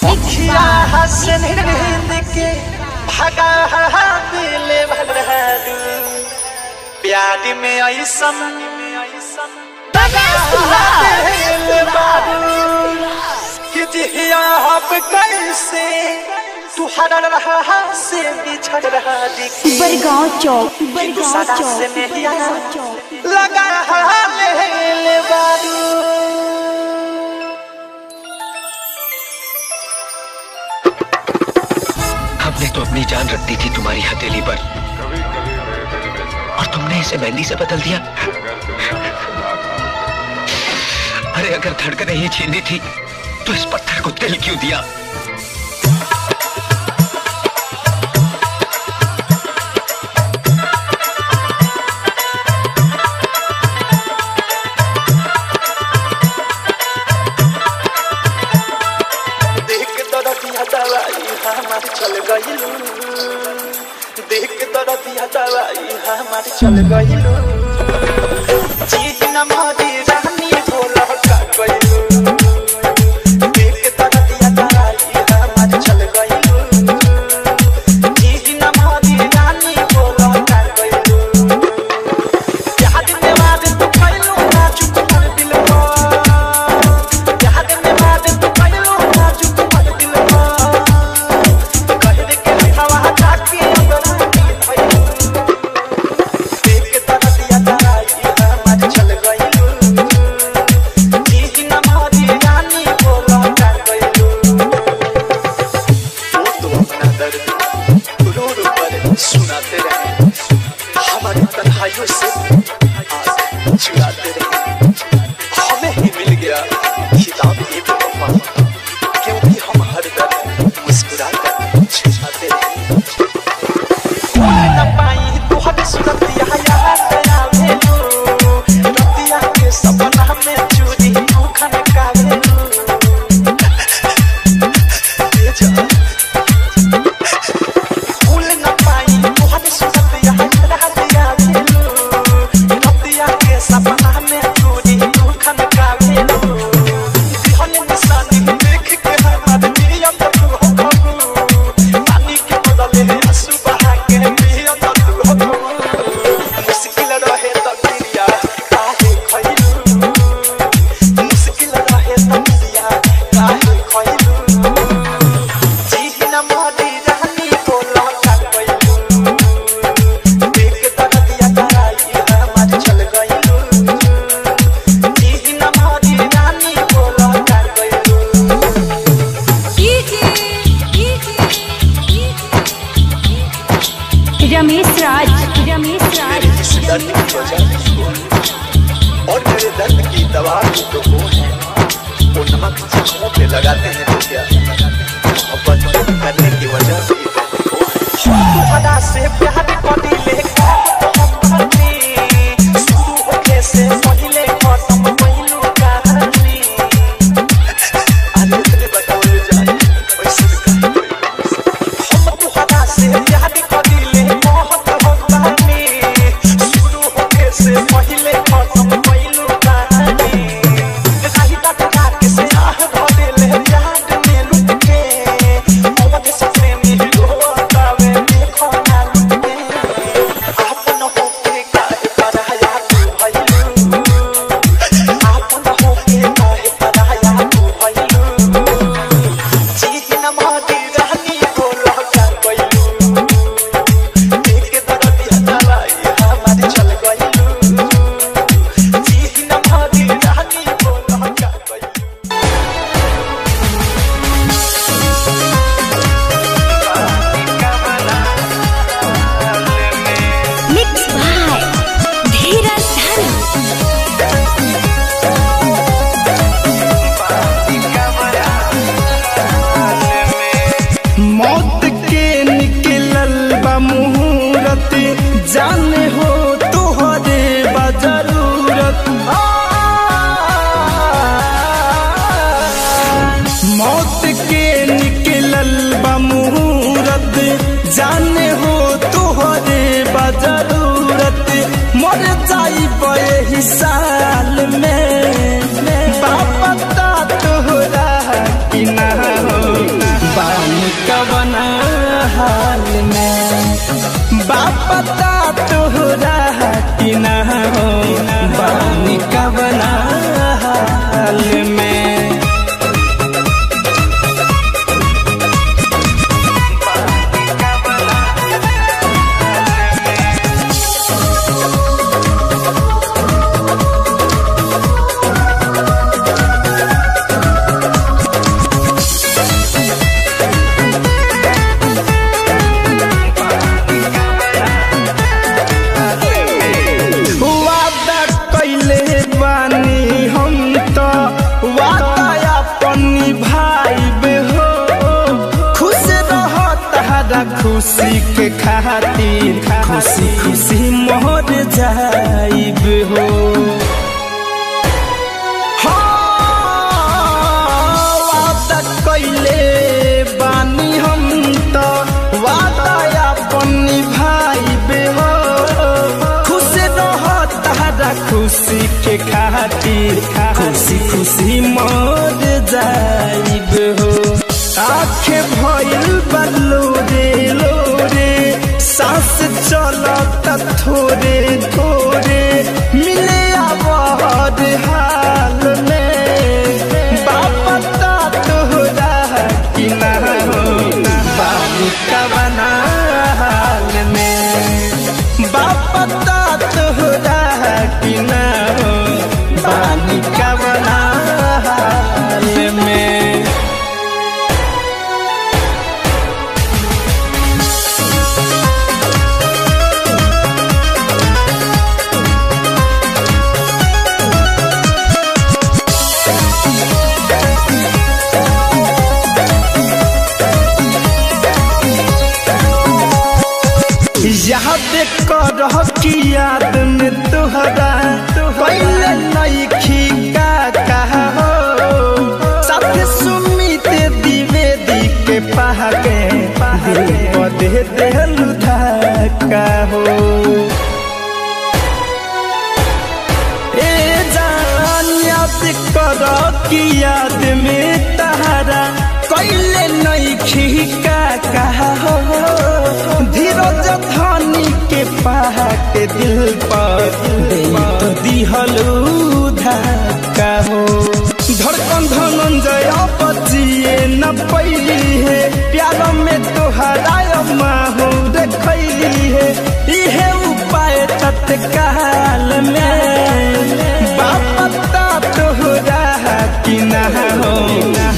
अखिया हसन नींद के भगा दिल भरदू प्यार में ऐसा कि जिया कैसे तू हर रहा से बिछड़ रहा दिखी बरगांव चौक लगा ले बारू। हमने तो अपनी जान रख दी थी तुम्हारी हथेली पर और तुमने इसे मेहंदी से बदल दिया। अरे अगर धड़कनें ही छीननी थी तो इस पत्थर को दिल क्यों दिया। चल गइलू देख तोरा दिया दवाई हमार चल गइलू चीज न मारी रानी बोला का गइलू देख तोरा दिया दवाई हमार चल गइलू चीज न मारी रानी बोला का गइलू याद में वाद तू कइलू ना चुप कर दिल को याद में वाद तू कइलू ना चुप कर दिल को सुनाते रहे हमारी तन्हाइयों से छुड़ाते रहे हमें ही मिल गया खिताब ये बेवफा क्योंकि हम हर दम मुस्कुराकर छुपाते रहे न पाई तो हद सूरत याद आया भेलू रतिया के सपना में चूरी खन का भेलू दर्द की वजह और मेरे दर्द की दवा की तो वो है वो नमक जख्मों पे लगाते हैं तो क्या मोहब्बत करने की वजह भी है से प्यार पड़ी ले शुरू होके से पहले खत्म पहिलू कहानी आज इतने बताओ जाए वैसे हम तुहरा से प्यार पड़ी ले बहुत होतानी से पहले खत्म पहिलू कहानी रही तक के से आह धरे ले याद में लुट के अवध सपने में रोतावे देखो ना लुट के आपन होके काहे पराया तू भइलू आपन होके काहे पराया तू भइलू चीज न मारी रानी बोला का गइलू देख दर्द हटाई हमारी चल गइलू जाने हो तुहरे बजरूरत मौत के निकलल बा मुहूर्त जाने हो तुहरे बजरूरत मर जाई बे साल में बापता तोहरा कि ना हो हाल में बापता तोहरा कि ना हो बानी कवना हाल में खुशी के खातिर खुशी खुशी मोर जाइब हो वादा कइले बानी हम तो वादा अपन निभाइब हो खुश रह तारा खुशी के खातिर खुशी खुशी मोर जाइब हो आँखें भइल बदलो रे सांस चलत थोड़े थोड़े मिले आवाज हाल में बापता तोहरा कि ना हो बानी कवना हाल में बापता तोहरा कि ना हो बानी कवना हाल में याद करह कि याद में तुहरा पहले नइखी का कहा हो साथ सुमित द्विवेदी के पहाके दिल दे देलु धक्का हो ए जान याद करह कि याद में तहरा पहले नइखी का कहा हो धीरज धनी के पहाके दिल पर दिहलू धक्का हो धड़कन धनंजय बचिए न पैली है प्यार में तोहरा माहू देखली है इहे उपाय तत्काल में बापता तोहरा कि ना हो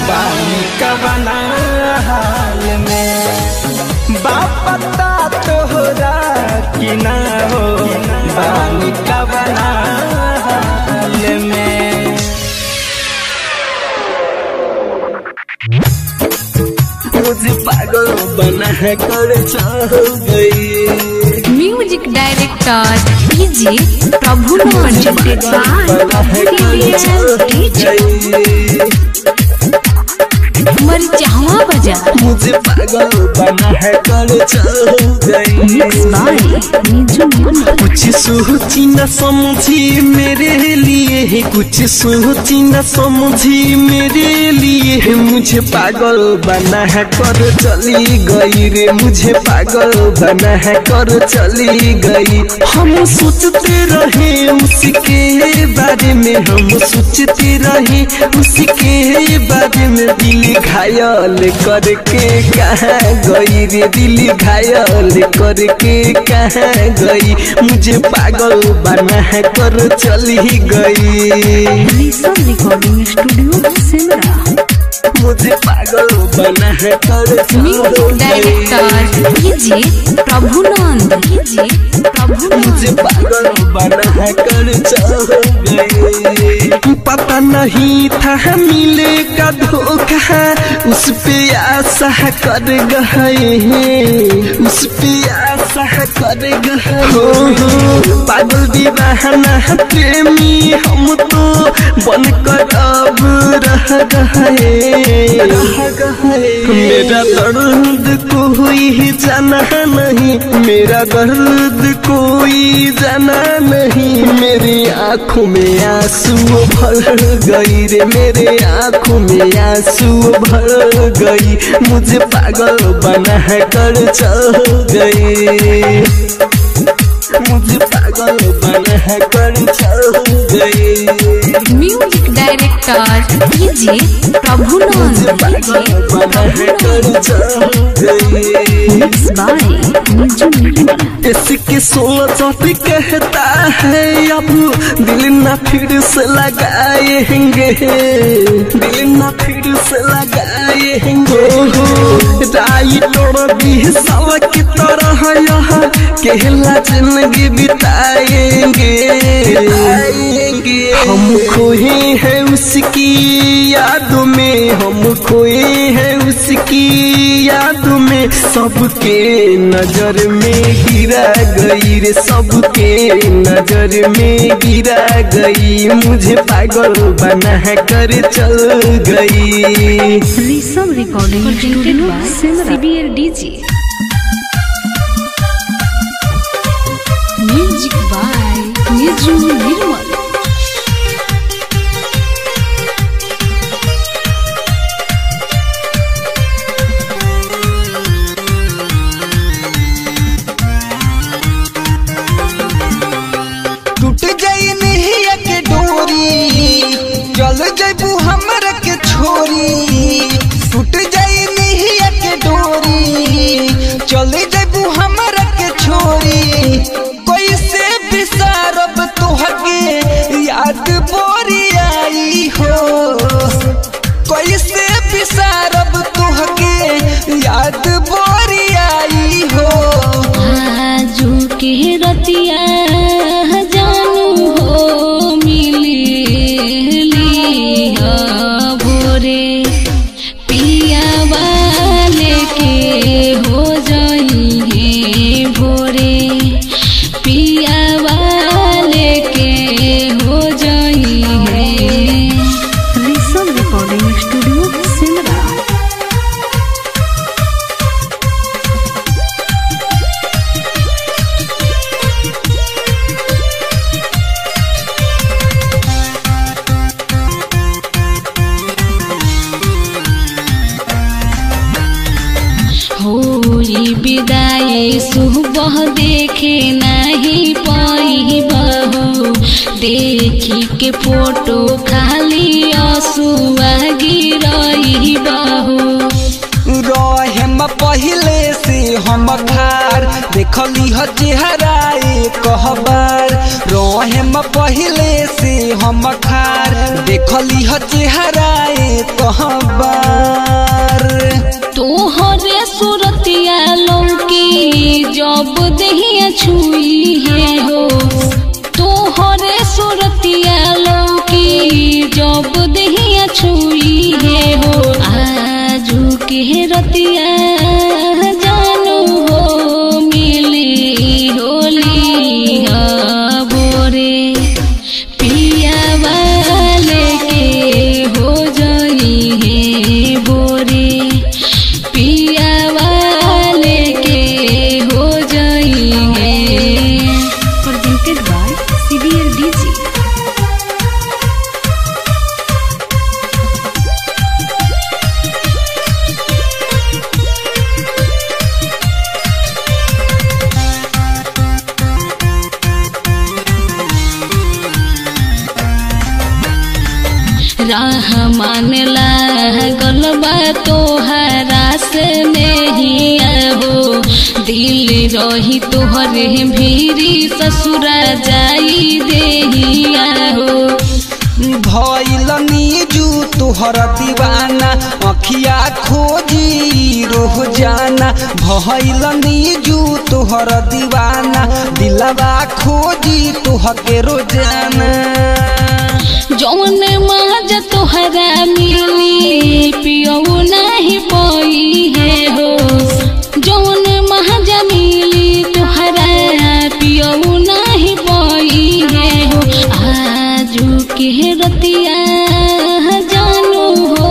बानी कवना हाल में बापता तोहरा कि ना हो बानी कवना हाल में मुझे पागल बना है कर चाह गई म्यूजिक डायरेक्टर डीजे प्रभुनंदन मरचावा बजा मुझे पागल बना है कर चाह गई कुछ सोची न समझी मेरे लिए कुछ सोची न समझी मेरे लिए मुझे पागल बना है कर चली गई रे मुझे पागल बना है कर चली गई हम सोचते रहे उसके बारे में हम सोचते रहे उसके बारे में दिल घायल करके कहाँ गई रे दिल घायल करके कहाँ गई मुझे पागल बना है कर चली गई रिकॉर्डिंग स्टूडियो सिमरा मुझे पागल बना है कर म्यूजिक डायरेक्टर डीजे प्रभुनंदन मुझे पागल बना है कर चल गई पता नहीं था मिलेगा धोखा उस पे आशा कर गए उस पे आशा कर गए पागल दीवाना प्रेमी हम तो बनकर अब रह गए मेरा दर्द को कोई जाना नहीं, मेरा दर्द कोई जाना नहीं। मेरी आँखों में आंसू भर गई रे, मेरे आँखों में आंसू भर गई, मुझे पागल बना कर चल गई, मुझे पागल बना कर चल गई। Music director DJ Prabhunand mix by Niju Nirmal. इसके 16 चौथी कहता है अब दिल ना फिर से लगाएंगे, दिल ना फिर से लगाएंगे। राइटर भी सवा की तरह यहाँ कहला जिंदगी बिताएंगे। हम खोए हैं उसकी यादों में, हम खोए हैं उसकी यादों में, सबके नजर में गिरा गई रे, सबके नजर में गिरा गई, मुझे पागल बना कर चल गई। Rishabh recording studio Simra DJ. Music by Niju Nirmal. टूट जाई नहिया के डोरी, चल जैबू हमर के छोरी। टूट जाई नहिया के डोरी, चल जैबू हमर के छोरी। कैसे बिसारब तोहके याद बोरी आई हो, कैसे बिसारब तोहके याद बोरी आई हो। आजू के रतिया जानू हो मिली भोरे, पिया वाले के हो जाई है भोरे, पिया वाले के हो जाई है। Rishabh recording studio Simra. होई विदाई सुबह देखे नहीं पाई बहू, देखी के फोटो खाली आंसुआ गिरई बहू। रहम पहले से हम खार देखली ह चेहराए कहबार, रहम पहले से हम खार देखली ह चेहराए कहबार। तोहरे सूरतिया लौकी जब दहिया छुई है हो, तोहरे सूरतिया लौकी जब दहिया छुई है हो। आजू के रतिया जानू हो मिली होली भोरे, पिया वाले के हो जाई है भोरे, पिया वाले के हो जाई है। Presented by CBL DG. Rahman लागल बा तोहरा से नहीं हो, दिल रही तोहरे भीरी ससुरा जाई देहिया हो। भइल नीजू तोहर दीवाना, अखिया खोजी रोह जाना। भइल नीजू तोहर दीवाना, दिलवा खोजी तोहके रोजाना। जौन माज तोहरा मिली पियऊ नहीं पाई है हो, जौन महाजा मिली तोहरा पियऊ नहीं पाई है हो। आजू के रतिया जानू हो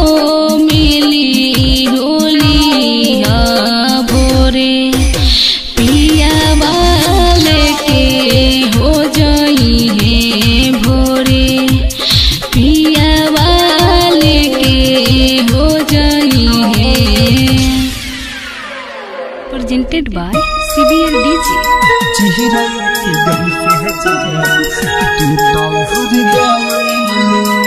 मिली होली भोरे, presented by CBL DJ. चेहरा के गम से है चेहरा तू तो भूल गई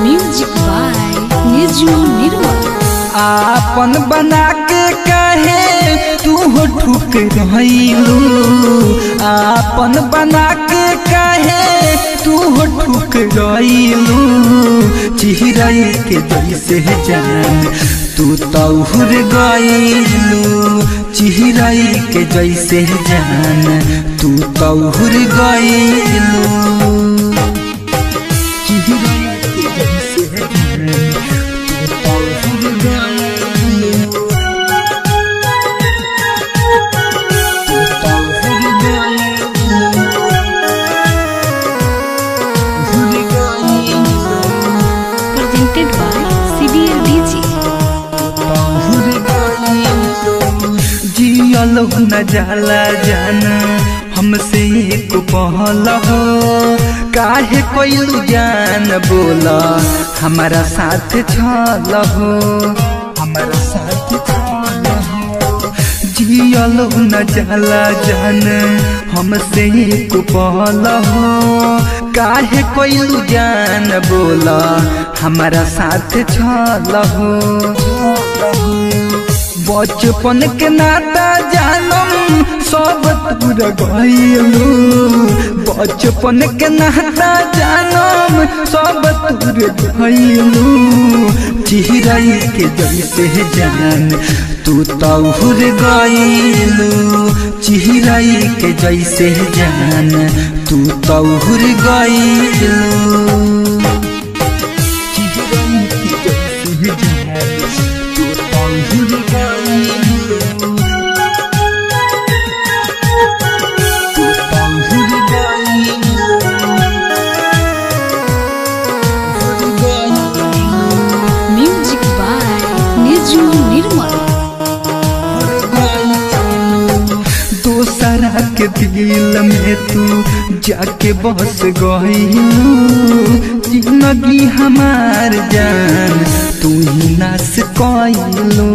Music by Niju Nirmal. आपन बना के कहे तू हो ठुक रहिलू आपन बना के कहे तू हो ठुक रहिलू चिहराई के जैसे जान तू तौहुर गइलू चिहराई के जैसे जान तू तौहुर गइलू चिहराई के जैसे जान Presented by CBL DJ. जियल न जाला जान हमसे एक पहल हो काहे कोइलू जान बोला हमारा साथ छल हो हमारा साथ छल हो जियल न जाला जान हमसे एक पहल हो काहे कोइलू जान बोला हमारा साथ छल हो बचपन के नाता जानम सब दूर गइलू बचपन के नाता जानम सब दूर गइलू चिहराई के जैसे जान तू तौहुर गइलू चिहराई के जैसे जान तू तौहुर गइलू चिहराई के जैसे जान तू तौहुर Music by Niju Nirmal. दोसरा के दिल में तू जाके बस गइलू जिंदगी हमार जान तू ही नास कइलू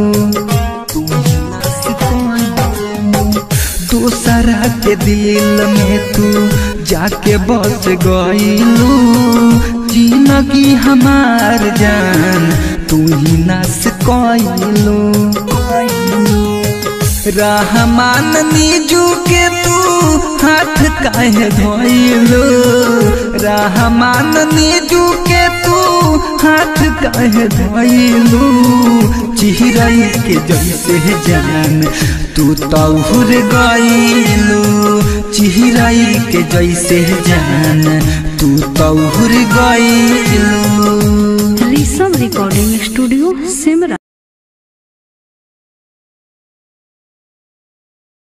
दोसरा के दिल में तू जाके बस गइलू जिंदगी हमार जान तू ही नास कइलू रहमान नीजू के तू हाथ काहे धोइलू रहमान नीजू के तू हाथ काहे धोइलू चिहराई के जैसे जान तू तौहुर गइलू चिहराई के जैसे जान तू तौहुर गइलू Risam Recording Studio, Simra.